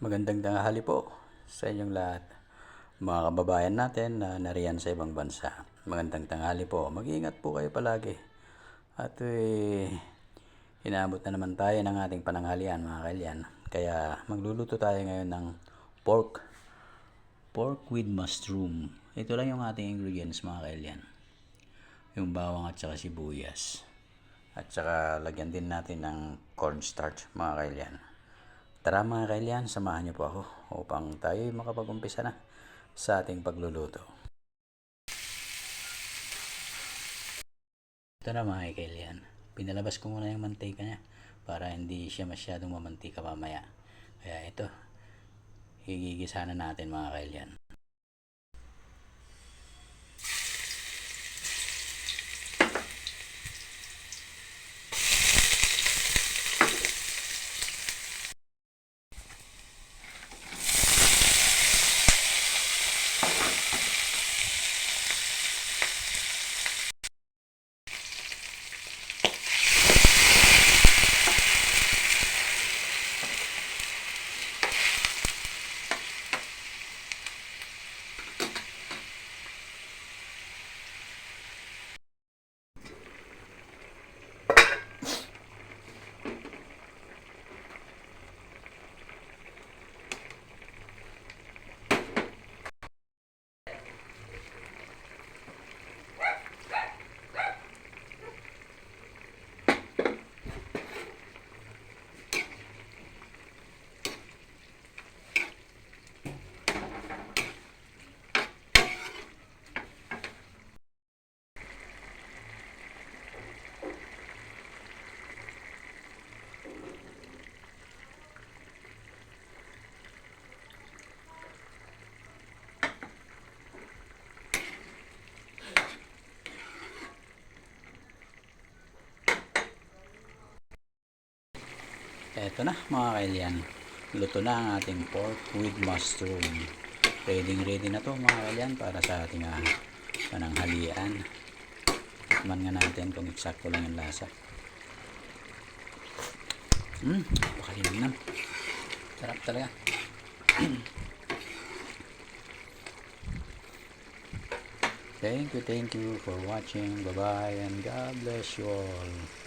Magandang tanghali po sa inyong lahat, mga kababayan natin na nariyan sa ibang bansa. Magandang tanghali po. Mag-iingat po kayo palagi. At inaabot na naman tayo ng ating pananghalian, mga kailyan. Kaya magluluto tayo ngayon ng pork with mushroom. Ito lang yung ating ingredients, mga kailyan. Yung bawang at saka sibuyas. At saka lagyan din natin ng cornstarch, mga kailyan. Tara mga kailyan, samahan niyo po ako upang tayo makapag-umpisa na sa ating pagluluto. Ito na mga kailyan, pinalabas ko muna yung mantika niya para hindi siya masyadong mamantika mamaya. Kaya ito, higigisa na natin mga kailyan. Eto na mga kailyan, luto na ang ating pork with mushroom. Ready na to mga kailyan para sa ating pananghalian. Tikman nga natin kung eksakto lang yung lasa. Pakalinam. Sarap talaga. Thank you for watching. Bye bye and God bless you all.